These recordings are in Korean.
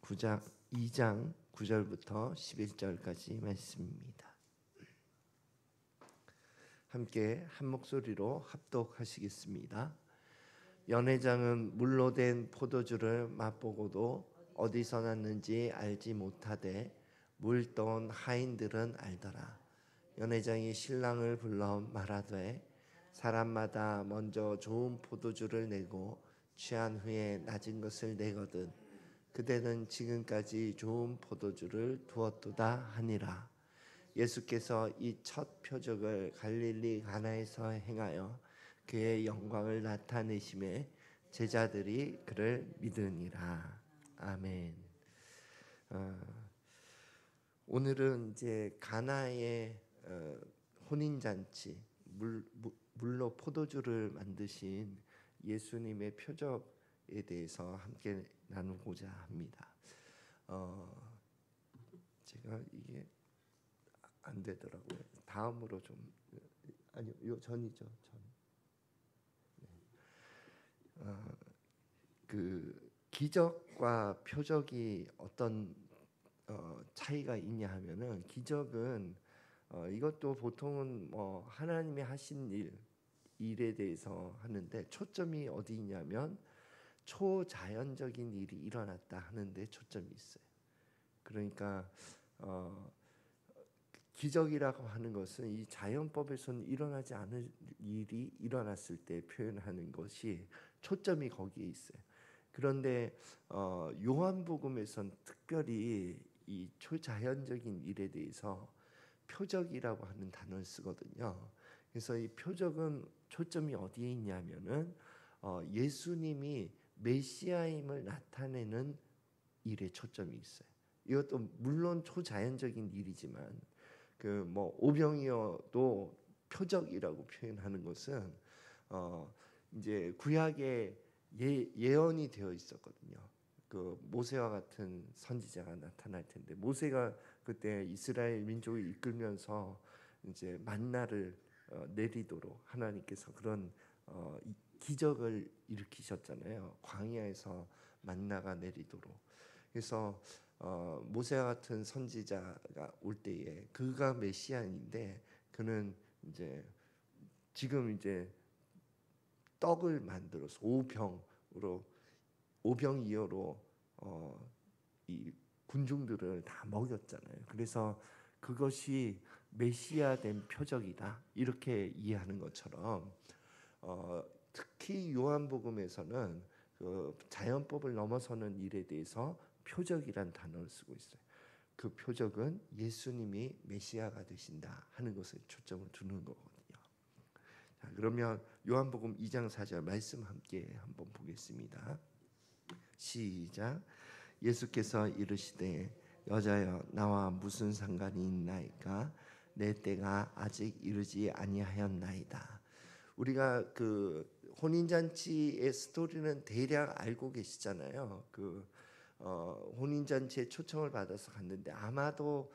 2장 9절부터 11절까지 말씀입니다. 함께 한 목소리로 합독하시겠습니다. 연회장은 물로 된 포도주를 맛보고도 어디서 났는지 알지 못하되 물 떠온 하인들은 알더라. 연회장이 신랑을 불러 말하되 사람마다 먼저 좋은 포도주를 내고 취한 후에 낮은 것을 내거든 그대는 지금까지 좋은 포도주를 두었도다 하니라. 예수께서 이 첫 표적을 갈릴리 가나에서 행하여 그의 영광을 나타내심에 제자들이 그를 믿으니라. 아멘. 오늘은 이제 가나의 혼인 잔치, 물로 포도주를 만드신 예수님의 표적에 대해서 함께 나누고자 합니다. 제가 이게 안 되더라고요. 다음으로 좀 아니요, 요 전이죠. 전. 네. 그 기적과 표적이 어떤 차이가 있냐 하면은 기적은 이것도 보통은 뭐 하나님이 하신 일에 대해서 하는데 초점이 어디 있냐면 초자연적인 일이 일어났다 하는데 초점이 있어요. 그러니까 기적이라고 하는 것은 이 자연법에서는 일어나지 않을 일이 일어났을 때 표현하는 것이 초점이 거기에 있어요. 그런데 요한복음에서는 특별히 이 초자연적인 일에 대해서 표적이라고 하는 단어를 쓰거든요. 그래서 이 표적은 초점이 어디에 있냐면은 예수님이 메시아임을 나타내는 일에 초점이 있어요. 이것도 물론 초자연적인 일이지만 그 뭐 오병이어도 표적이라고 표현하는 것은 이제 구약에 예언이 되어 있었거든요. 그 모세와 같은 선지자가 나타날 텐데 모세가 그때 이스라엘 민족을 이끌면서 이제 만나를 내리도록 하나님께서 그런 기적을 일으키셨잖아요. 광야에서 만나가 내리도록. 그래서 모세와 같은 선지자가 올 때에 그가 메시아인데 그는 이제 지금 이제 떡을 만들어서 오병이어로 이 군중들을 다 먹였잖아요. 그래서 그것이 메시아된 표적이다 이렇게 이해하는 것처럼 특히 요한복음에서는 그 자연법을 넘어서는 일에 대해서 표적이란 단어를 쓰고 있어요. 그 표적은 예수님이 메시아가 되신다 하는 것에 초점을 두는 거거든요. 자, 그러면 요한복음 2장 4절 말씀 함께 한번 보겠습니다. 시작. 예수께서 이르시되 여자여 나와 무슨 상관이 있나이까 내 때가 아직 이르지 아니하였나이다. 우리가 그 혼인잔치의 스토리는 대략 알고 계시잖아요. 그 혼인잔치에 초청을 받아서 갔는데 아마도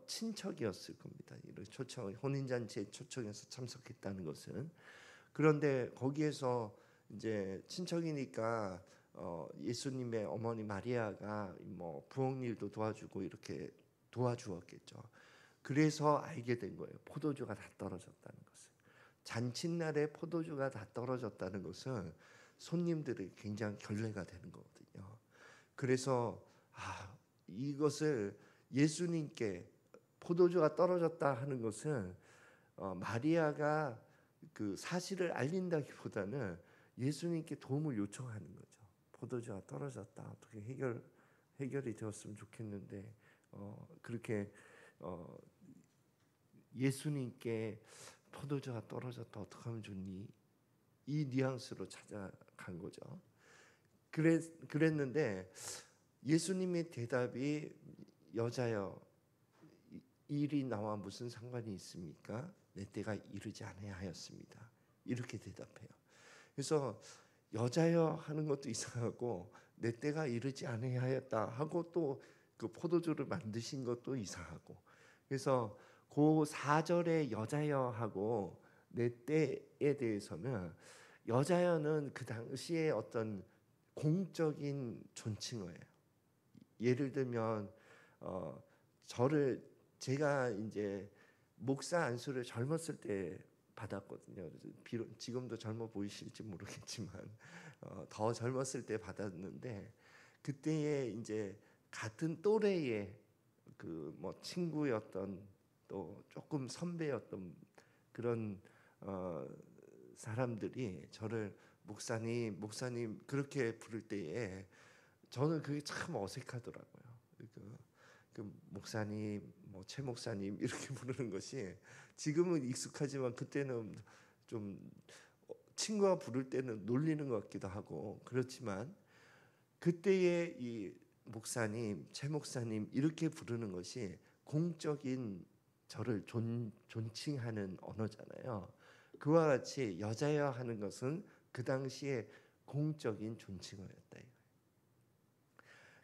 친척이었을 겁니다. 이런 초청 혼인잔치에 초청해서 참석했다는 것은. 그런데 거기에서 이제 친척이니까 예수님의 어머니 마리아가 뭐 부엌일도 도와주고 이렇게 도와주었겠죠. 그래서 알게 된 거예요. 포도주가 다 떨어졌다는 것을. 잔칫날에 포도주가 다 떨어졌다는 것은 손님들이 굉장히 결례가 되는 거거든요. 그래서 이것을 예수님께 포도주가 떨어졌다 하는 것은 마리아가 그 사실을 알린다기보다는 예수님께 도움을 요청하는 거죠. 포도주가 떨어졌다. 어떻게 해결이 되었으면 좋겠는데 그렇게 예수님께 포도주가 떨어졌다. 어떻게 하면 좋니? 이 뉘앙스로 찾아간 거죠. 그랬는데 예수님의 대답이 여자여 일이 나와 무슨 상관이 있습니까? 내 때가 이르지 아니하였습니다. 이렇게 대답해요. 그래서 여자여 하는 것도 이상하고 내 때가 이르지 아니하였다 하고 또 그 포도주를 만드신 것도 이상하고 그래서 그 4절에 여자여 하고 내 때에 대해서는 여자여는 그 당시에 어떤 공적인 존칭어예요. 예를 들면 저를 제가 이제 목사 안수를 젊었을 때 받았거든요. 비록 지금도 젊어 보이실지 모르겠지만 더 젊었을 때 받았는데 그때에 이제 같은 또래의 그 뭐 친구였던 또 조금 선배였던 그런 사람들이 저를 목사님 그렇게 부를 때에 저는 그게 참 어색하더라고요. 그 목사님, 뭐 최 목사님 이렇게 부르는 것이 지금은 익숙하지만 그때는 좀 친구가 부를 때는 놀리는 것 같기도 하고 그렇지만 그때의 이 목사님, 최 목사님 이렇게 부르는 것이 공적인 저를 존칭하는 언어잖아요. 그와 같이 여자여 하는 것은 그 당시에 공적인 존칭어였다.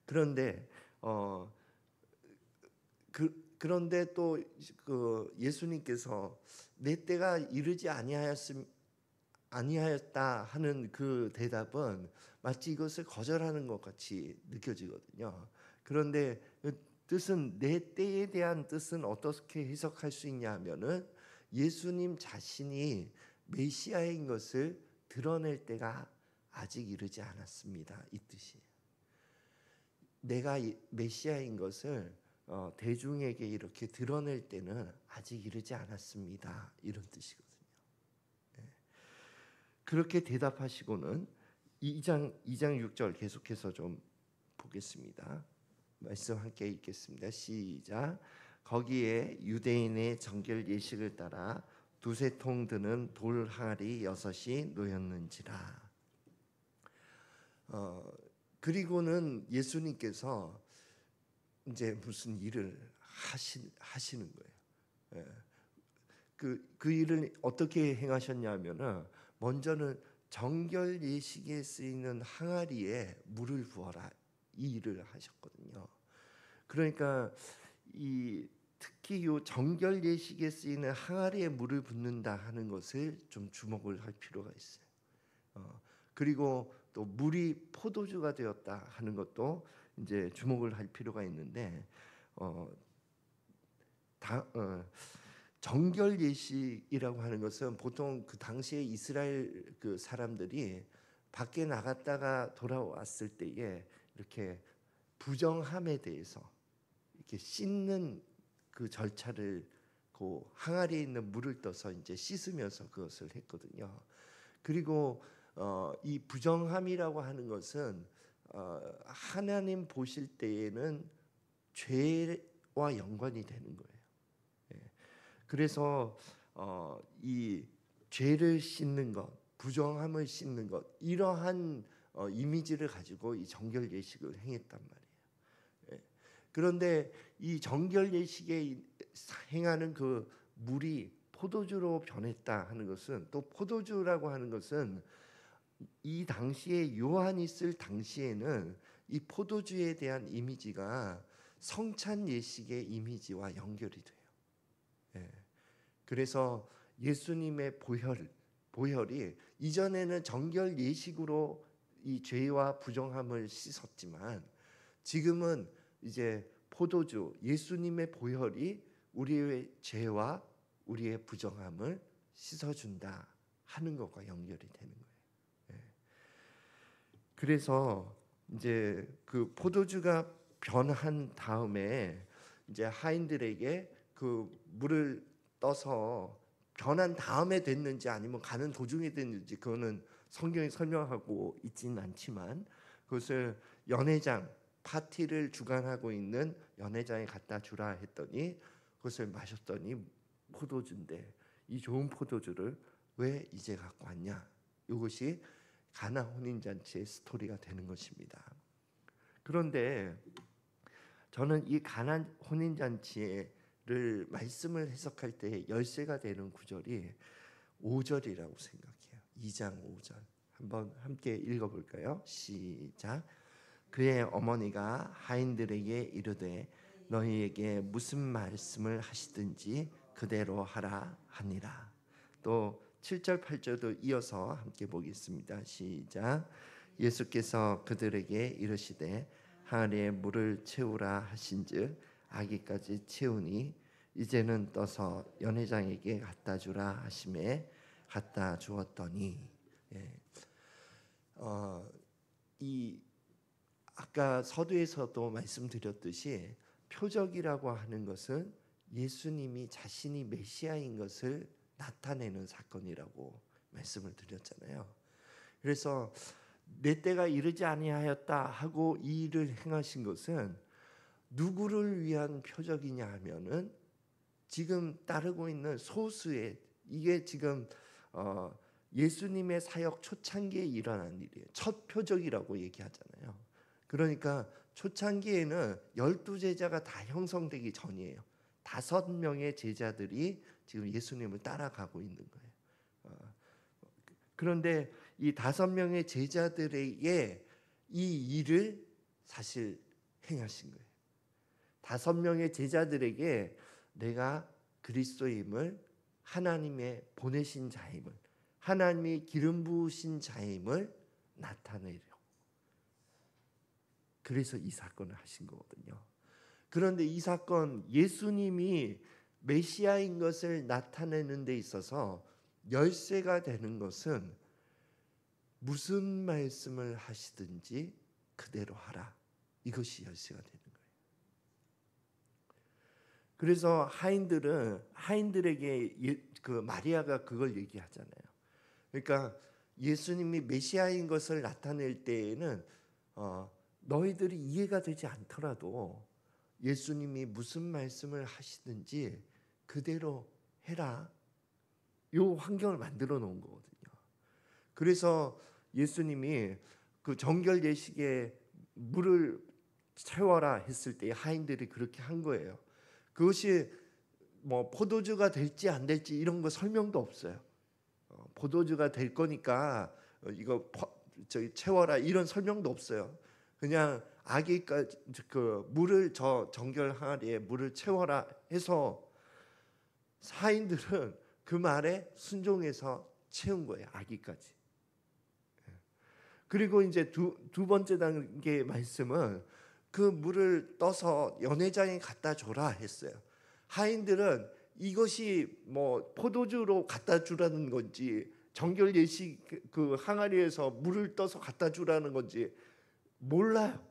그런데 그런데 또 그 예수님께서 내 때가 이르지 아니하였다 하는 그 대답은 마치 이것을 거절하는 것 같이 느껴지거든요. 그런데 그 뜻은 내 때에 대한 뜻은 어떻게 해석할 수 있냐 하면은 예수님 자신이 메시아인 것을 드러낼 때가 아직 이르지 않았습니다. 이 뜻이에요. 내가 메시아인 것을 대중에게 이렇게 드러낼 때는 아직 이르지 않았습니다. 이런 뜻이거든요. 그렇게 대답하시고는 2장 6절 계속해서 좀 보겠습니다. 말씀 함께 읽겠습니다. 시작. 거기에 유대인의 정결 예식을 따라 두세 통 드는 돌 항아리 6이 놓였는지라. 그리고는 예수님께서 이제 무슨 일을 하시는 거예요. 그 일을 어떻게 행하셨냐면은 먼저는 정결 예식에 쓰이는 항아리에 물을 부어라 이 일을 하셨거든요. 그러니까 특히 이 정결 예식에 쓰이는 항아리에 물을 붓는다 하는 것을 좀 주목을 할 필요가 있어요. 그리고 또 물이 포도주가 되었다 하는 것도 이제 주목을 할 필요가 있는데 정결 예식이라고 하는 것은 보통 그 당시에 이스라엘 그 사람들이 밖에 나갔다가 돌아왔을 때에 이렇게 부정함에 대해서 이렇게 씻는 그 절차를 그 항아리에 있는 물을 떠서 이제 씻으면서 그것을 했거든요. 그리고 이 부정함이라고 하는 것은 하나님 보실 때에는 죄와 연관이 되는 거예요. 그래서 이 죄를 씻는 것, 부정함을 씻는 것 이러한 이미지를 가지고 이 정결 예식을 행했단 말이에요. 그런데 이 정결 예식에 행하는 그 물이 포도주로 변했다 하는 것은 또 포도주라고 하는 것은 이 당시에 요한이 쓸 당시에는 이 포도주에 대한 이미지가 성찬 예식의 이미지와 연결이 돼요. 그래서 예수님의 보혈이 이전에는 정결 예식으로 이 죄와 부정함을 씻었지만 지금은 이제 포도주 예수님의 보혈이 우리의 죄와 우리의 부정함을 씻어준다 하는 것과 연결이 되는 거예요. 그래서 이제 그 포도주가 변한 다음에 이제 하인들에게 그 물을 떠서 변한 다음에 됐는지 아니면 가는 도중에 됐는지 그거는 성경이 설명하고 있지는 않지만 그것을 연회장 파티를 주관하고 있는 연회장에 갖다 주라 했더니 그것을 마셨더니 포도주인데 이 좋은 포도주를 왜 이제 갖고 왔냐? 이것이 가나 혼인잔치의 스토리가 되는 것입니다. 그런데 저는 이 가나 혼인잔치를 말씀을 해석할 때 열쇠가 되는 구절이 5절이라고 생각해요. 2장 5절 한번 함께 읽어볼까요? 시작. 그의 어머니가 하인들에게 이르되 너희에게 무슨 말씀을 하시든지 그대로 하라 하니라. 또 7절 8절도 이어서 함께 보겠습니다. 시작. 예수께서 그들에게 이르시되 항아리에 물을 채우라 하신즉 아기까지 채우니 이제는 떠서 연회장에게 갖다 주라 하심에 갖다 주었더니 예. 이 아까 서두에서도 말씀드렸듯이 표적이라고 하는 것은 예수님이 자신이 메시아인 것을 나타내는 사건이라고 말씀을 드렸잖아요. 그래서 내 때가 이르지 아니하였다 하고 이 일을 행하신 것은 누구를 위한 표적이냐 하면은 지금 따르고 있는 소수의, 이게 지금 예수님의 사역 초창기에 일어난 일이에요. 첫 표적이라고 얘기하잖아요. 그러니까 초창기에는 12제자가 다 형성되기 전이에요. 5명의 제자들이 지금 예수님을 따라가고 있는 거예요. 그런데 이 5명의 제자들에게 이 일을 사실 행하신 거예요. 5명의 제자들에게 내가 그리스도임을, 하나님의 보내신 자임을, 하나님이 기름 부으신 자임을 나타내려고, 그래서 이 사건을 하신 거거든요. 그런데 이 사건, 예수님이 메시아인 것을 나타내는 데 있어서 열쇠가 되는 것은 무슨 말씀을 하시든지 그대로 하라, 이것이 열쇠가 되는 거예요. 그래서 하인들에게 그 마리아가 그걸 얘기하잖아요. 그러니까 예수님이 메시아인 것을 나타낼 때에는 너희들이 이해가 되지 않더라도 예수님이 무슨 말씀을 하시든지 그대로 해라, 이 환경을 만들어 놓은 거거든요. 그래서 예수님이 그 정결 예식에 물을 채워라 했을 때 하인들이 그렇게 한 거예요. 그것이 뭐 포도주가 될지 안 될지 이런 거 설명도 없어요. 포도주가 될 거니까 이거 저기 채워라 이런 설명도 없어요. 그냥 아기까지 그 물을, 저 정결 항아리에 물을 채워라 해서 하인들은 그 말에 순종해서 채운 거예요, 아기까지. 그리고 이제 두 번째 단계 말씀은 그 물을 떠서 연회장에 갖다 줘라 했어요. 하인들은 이것이 뭐 포도주로 갖다 주라는 건지 정결 예식 그 항아리에서 물을 떠서 갖다 주라는 건지 몰라요.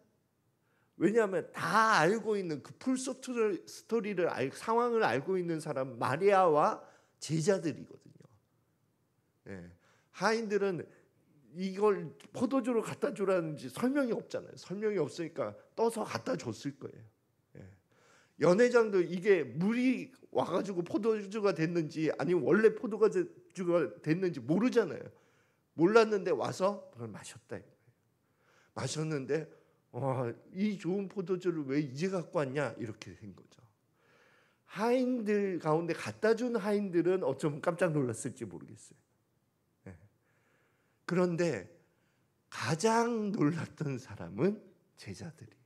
왜냐하면 다 알고 있는 그 풀 스토리를 상황을 알고 있는 사람 마리아와 제자들이거든요. 예. 하인들은 이걸 포도주로 갖다 주라는지 설명이 없잖아요. 설명이 없으니까 떠서 갖다 줬을 거예요. 예. 연회장도 이게 물이 와가지고 포도주가 됐는지 아니면 원래 포도주가 됐는지 모르잖아요. 몰랐는데 와서 그걸 마셨다. 마셨는데 이 좋은 포도주를 왜 이제 갖고 왔냐, 이렇게 된 거죠. 하인들 가운데 갖다 준 하인들은 어쩌면 깜짝 놀랐을지 모르겠어요. 그런데 가장 놀랐던 사람은 제자들이에요.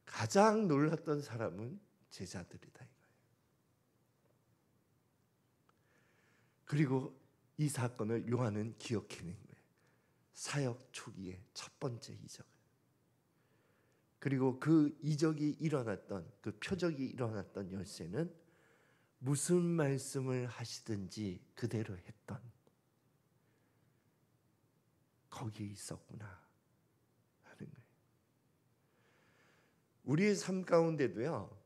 가장 놀랐던 사람은 제자들이다 이거예요. 그리고 이 사건을 요한은 기억해낸 거예요. 사역 초기의 첫 번째 이적을. 그리고 그 이적이 일어났던, 그 표적이 일어났던 열쇠는 무슨 말씀을 하시든지 그대로 했던, 거기에 있었구나 하는 거예요. 우리의 삶 가운데도요,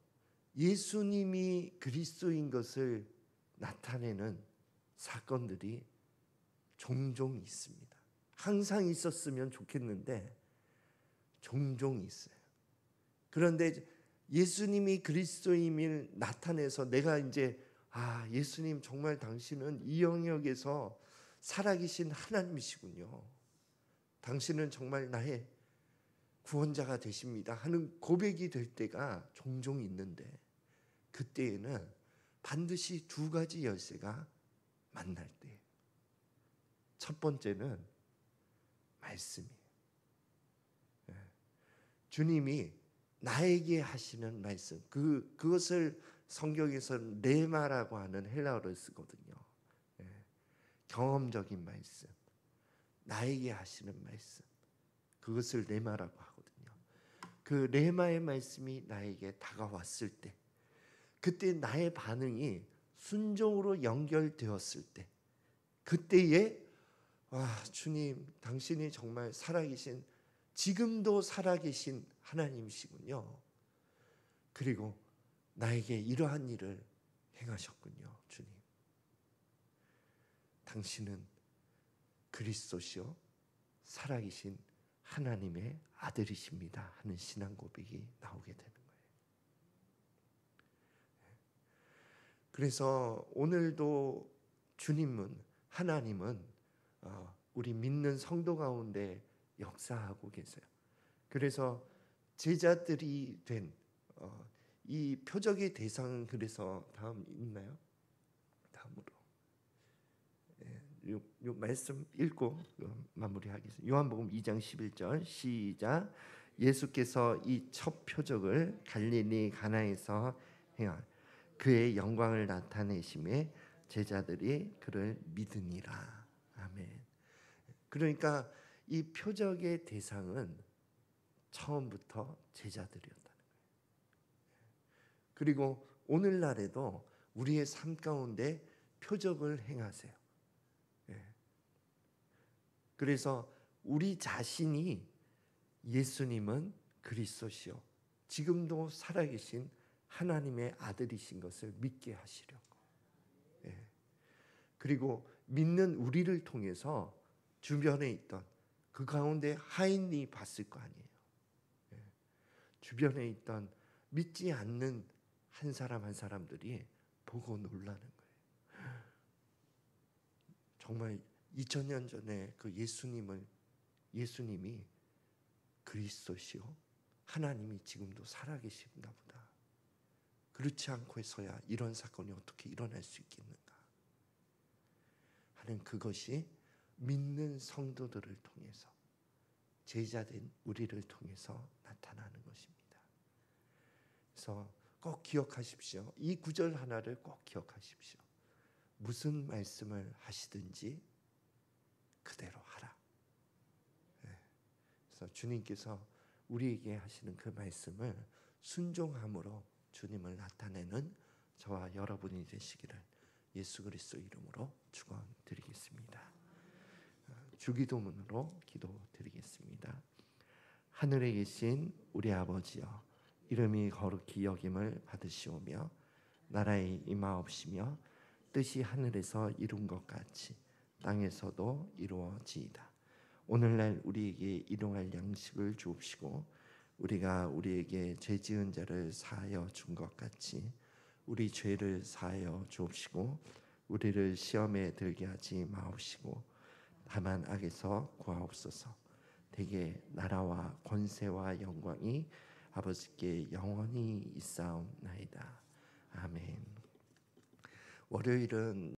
예수님이 그리스도인 것을 나타내는 사건들이 종종 있습니다. 항상 있었으면 좋겠는데 종종 있어요. 그런데 예수님이 그리스도임을 나타내서 내가 이제 예수님 정말 당신은 이 영역에서 살아계신 하나님이시군요, 당신은 정말 나의 구원자가 되십니다 하는 고백이 될 때가 종종 있는데, 그때에는 반드시 두 가지 열쇠가 만날 때, 첫 번째는 말씀이에요. 주님이 나에게 하시는 말씀, 그것을 성경에서는 레마라고 하는 헬라어를 쓰거든요. 경험적인 말씀, 나에게 하시는 말씀, 그것을 레마라고 하거든요. 그 레마의 말씀이 나에게 다가왔을 때, 그때 나의 반응이 순종으로 연결되었을 때, 그때에 주님, 당신이 정말 살아계신, 지금도 살아계신 하나님이시군요. 그리고 나에게 이러한 일을 행하셨군요. 주님, 당신은 그리스도시요 살아계신 하나님의 아들이십니다 하는 신앙 고백이 나오게 되는 거예요. 그래서 오늘도 주님은, 하나님은 우리 믿는 성도 가운데 역사하고 계세요. 그래서 제자들이 된 이 표적의 대상은, 그래서 다음 있나요? 다음으로 요 말씀 읽고 마무리하겠습니다. 요한복음 2장 11절 시작. 예수께서 이 첫 표적을 갈릴리 가나에서 행한 그의 영광을 나타내심에 제자들이 그를 믿으니라. 아멘. 그러니까 이 표적의 대상은 처음부터 제자들이었다는 거예요. 그리고 오늘날에도 우리의 삶 가운데 표적을 행하세요. 그래서 우리 자신이 예수님은 그리스도시요 지금도 살아계신 하나님의 아들이신 것을 믿게 하시려고. 그리고 믿는 우리를 통해서 주변에 있던 그 가운데 하인이 봤을 거 아니에요. 주변에 있던 믿지 않는 한 사람 한 사람들이 보고 놀라는 거예요. 정말 2000년 전에 그 예수님이 그리스도시요 하나님이 지금도 살아계신가 보다. 그렇지 않고 해서야 이런 사건이 어떻게 일어날 수 있겠는가 하는, 그것이 믿는 성도들을 통해서, 제자된 우리를 통해서 나타나는 것입니다. 그래서 꼭 기억하십시오. 이 구절 하나를 꼭 기억하십시오. 무슨 말씀을 하시든지 그대로 하라. 그래서 주님께서 우리에게 하시는 그 말씀을 순종함으로 주님을 나타내는 저와 여러분이 되시기를 예수 그리스도 이름으로 축원드리겠습니다. 주기도문으로 기도드리겠습니다. 하늘에 계신 우리 아버지여, 이름이 거룩히 여김을 받으시오며 나라의 임하옵시며 뜻이 하늘에서 이룬 것 같이 땅에서도 이루어지이다. 오늘날 우리에게 일용할 양식을 주옵시고 우리가 우리에게 죄 지은 자를 사하여 준 것 같이 우리 죄를 사하여 주옵시고 우리를 시험에 들게 하지 마옵시고 다만 악에서 구하옵소서. 대개 나라와 권세와 영광이 아버지께 영원히 있사옵나이다. 아멘. 월요일은